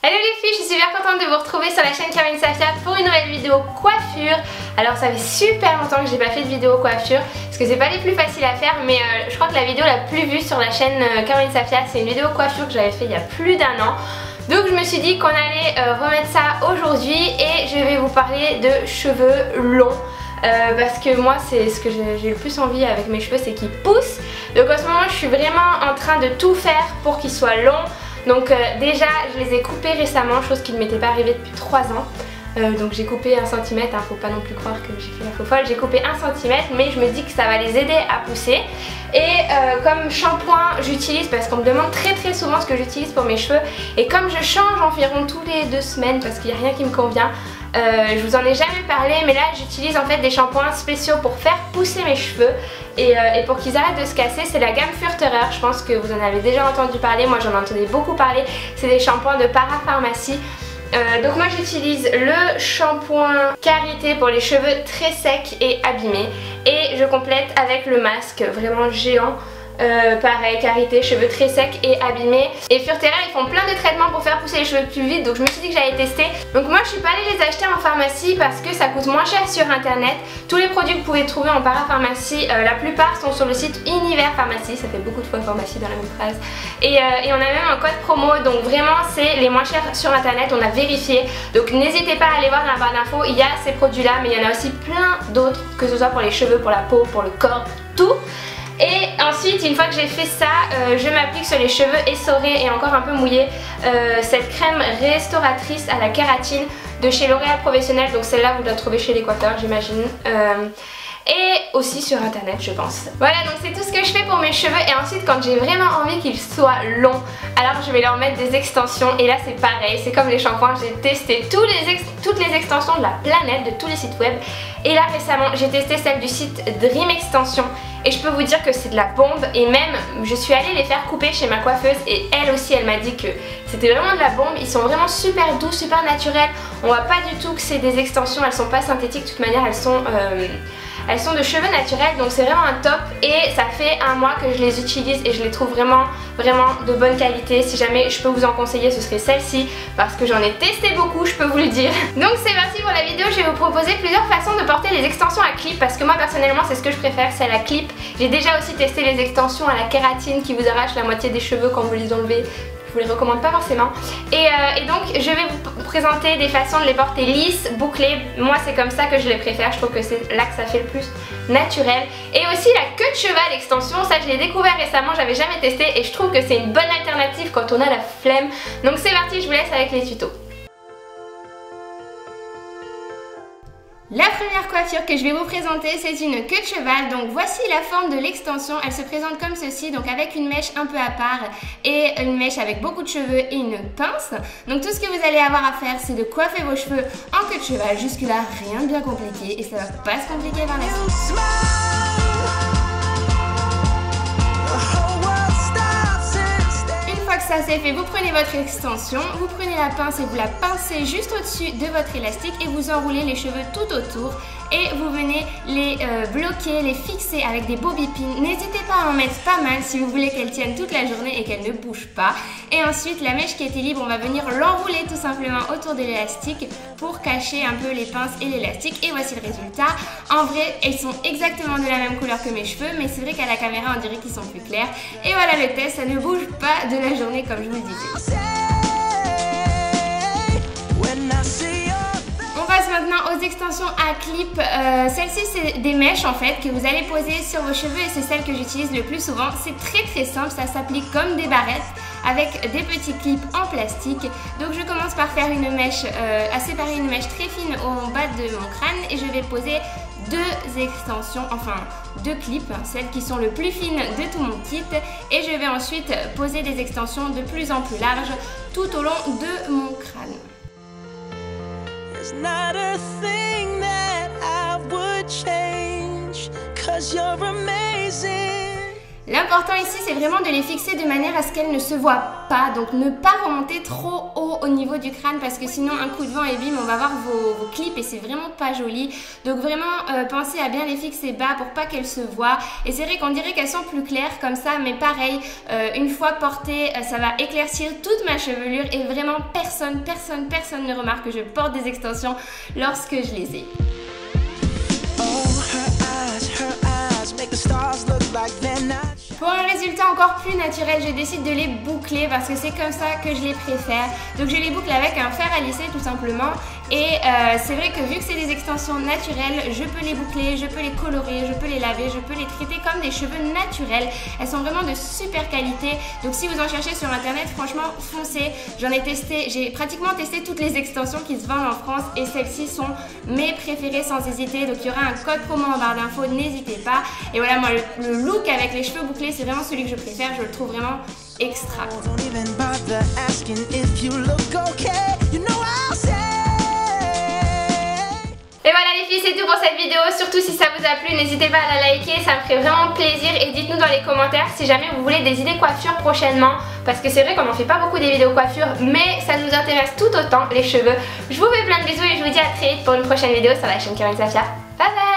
Hello les filles, je suis super contente de vous retrouver sur la chaîne Caroline Safia pour une nouvelle vidéo coiffure. Alors ça fait super longtemps que j'ai pas fait de vidéo coiffure parce que c'est pas les plus faciles à faire, mais je crois que la vidéo la plus vue sur la chaîne Caroline Safia, c'est une vidéo coiffure que j'avais fait il y a plus d'1 an. Donc je me suis dit qu'on allait remettre ça aujourd'hui et je vais vous parler de cheveux longs. Parce que moi c'est ce que j'ai le plus envie avec mes cheveux, c'est qu'ils poussent. Donc en ce moment je suis vraiment en train de tout faire pour qu'ils soient longs. Donc déjà je les ai coupés récemment, chose qui ne m'était pas arrivée depuis 3 ans. Donc j'ai coupé 1 cm, hein, faut pas non plus croire que j'ai fait la faux folle. J'ai coupé 1 cm, mais je me dis que ça va les aider à pousser. Et comme shampoing j'utilise, parce qu'on me demande très souvent ce que j'utilise pour mes cheveux, et comme je change environ tous les 2 semaines parce qu'il n'y a rien qui me convient, je vous en ai jamais parlé, mais là j'utilise en fait des shampoings spéciaux pour faire pousser mes cheveux et pour qu'ils arrêtent de se casser. C'est la gamme Furterer, je pense que vous en avez déjà entendu parler, moi j'en entendais beaucoup parler. C'est des shampoings de parapharmacie. Donc moi j'utilise le shampoing Karité pour les cheveux très secs et abîmés, et je complète avec le masque vraiment géant. Pareil, Karité, cheveux très secs et abîmés. Et Furterer ils font plein de traitements pour faire pousser les cheveux plus vite, donc je me suis dit que j'allais tester. Donc moi je suis pas allée les acheter en pharmacie parce que ça coûte moins cher sur internet. Tous les produits que vous pouvez trouver en parapharmacie, la plupart sont sur le site Univers Pharmacie, ça fait beaucoup de fois pharmacie dans la même phrase. Et on a même un code promo, donc vraiment c'est les moins chers sur internet, on a vérifié. Donc n'hésitez pas à aller voir dans la barre d'infos, il y a ces produits là, mais il y en a aussi plein d'autres, que ce soit pour les cheveux, pour la peau, pour le corps, tout. Et ensuite, une fois que j'ai fait ça, je m'applique sur les cheveux essorés et encore un peu mouillés cette crème restauratrice à la kératine de chez L'Oréal Professionnel. Donc celle-là vous la trouvez chez les coiffeurs, j'imagine. Et aussi sur internet, je pense. Voilà, donc c'est tout ce que je fais pour mes cheveux. Et ensuite quand j'ai vraiment envie qu'ils soient longs, alors je vais leur mettre des extensions. Et là c'est pareil, c'est comme les shampoings, j'ai testé toutes les extensions de la planète, de tous les sites web. Et là récemment j'ai testé celle du site Dream Extension, et je peux vous dire que c'est de la bombe. Et même je suis allée les faire couper chez ma coiffeuse, et elle aussi elle m'a dit que c'était vraiment de la bombe. Ils sont vraiment super doux, super naturels. On voit pas du tout que c'est des extensions, elles sont pas synthétiques, de toute manière elles sont de cheveux naturels, donc c'est vraiment un top. Et ça fait 1 mois que je les utilise et je les trouve vraiment de bonne qualité. Si jamais je peux vous en conseiller, ce serait celle-ci, parce que j'en ai testé beaucoup, je peux vous le dire. Donc c'est parti pour la vidéo. Je vais vous proposer plusieurs façons de porter les extensions à clip, parce que moi personnellement c'est ce que je préfère, c'est la clip. J'ai déjà aussi testé les extensions à la kératine qui vous arrachent la moitié des cheveux quand vous les enlevez. Je vous les recommande pas forcément. Et donc je vais vous présenter des façons de les porter lisses, bouclées. Moi c'est comme ça que je les préfère, je trouve que c'est là que ça fait le plus naturel. Et aussi la queue de cheval extension, ça je l'ai découvert récemment, j'avais jamais testé, et je trouve que c'est une bonne alternative quand on a la flemme. Donc c'est parti, je vous laisse avec les tutos. La première coiffure que je vais vous présenter, c'est une queue de cheval. Donc voici la forme de l'extension, elle se présente comme ceci, donc avec une mèche un peu à part et une mèche avec beaucoup de cheveux et une pince. Donc tout ce que vous allez avoir à faire, c'est de coiffer vos cheveux en queue de cheval. Jusque là, rien de bien compliqué, et ça va pas se compliquer par la suite. Ça c'est fait, vous prenez votre extension, vous prenez la pince et vous la pincez juste au-dessus de votre élastique et vous enroulez les cheveux tout autour, et vous venez les bloquer, les fixer avec des bobby pins. N'hésitez pas à en mettre pas mal si vous voulez qu'elles tiennent toute la journée et qu'elles ne bougent pas. Et ensuite la mèche qui était libre, on va venir l'enrouler tout simplement autour de l'élastique pour cacher un peu les pinces et l'élastique, et voici le résultat. En vrai elles sont exactement de la même couleur que mes cheveux, mais c'est vrai qu'à la caméra on dirait qu'ils sont plus clairs. Et voilà le test, ça ne bouge pas de la journée comme je vous le disais. On passe maintenant aux extensions à clip. Celle-ci c'est des mèches en fait que vous allez poser sur vos cheveux, et c'est celle que j'utilise le plus souvent. C'est très simple, ça s'applique comme des barrettes avec des petits clips en plastique. Donc je commence par faire une mèche, à séparer une mèche très fine au bas de mon crâne, et je vais poser 2 extensions, enfin 2 clips, celles qui sont le plus fines de tout mon kit, et je vais ensuite poser des extensions de plus en plus larges tout au long de mon crâne. L'important ici c'est vraiment de les fixer de manière à ce qu'elles ne se voient pas, donc ne pas remonter trop haut au niveau du crâne parce que sinon un coup de vent et bim on va voir vos clips et c'est vraiment pas joli. Donc vraiment pensez à bien les fixer bas pour pas qu'elles se voient, et c'est vrai qu'on dirait qu'elles sont plus claires comme ça, mais pareil une fois portées ça va éclaircir toute ma chevelure et vraiment personne ne remarque que je porte des extensions lorsque je les ai. Pour un résultat encore plus naturel, je décide de les boucler parce que c'est comme ça que je les préfère. Donc je les boucle avec un fer à lisser tout simplement. Et c'est vrai que vu que c'est des extensions naturelles, je peux les boucler, je peux les colorer, je peux les laver, je peux les traiter comme des cheveux naturels. Elles sont vraiment de super qualité. Donc si vous en cherchez sur internet, franchement foncez. J'en ai testé, j'ai pratiquement testé toutes les extensions qui se vendent en France et celles-ci sont mes préférées sans hésiter. Donc il y aura un code promo en barre d'infos, n'hésitez pas. Et voilà, moi le look avec les cheveux bouclés, c'est vraiment celui que je préfère, je le trouve vraiment extra. Et voilà les filles, c'est tout pour cette vidéo. Surtout si ça vous a plu, n'hésitez pas à la liker, ça me ferait vraiment plaisir. Et dites-nous dans les commentaires si jamais vous voulez des idées coiffure prochainement, parce que c'est vrai qu'on n'en fait pas beaucoup des vidéos coiffure, mais ça nous intéresse tout autant les cheveux. Je vous fais plein de bisous et je vous dis à très vite pour une prochaine vidéo sur la chaîne Caroline Safia. Bye bye.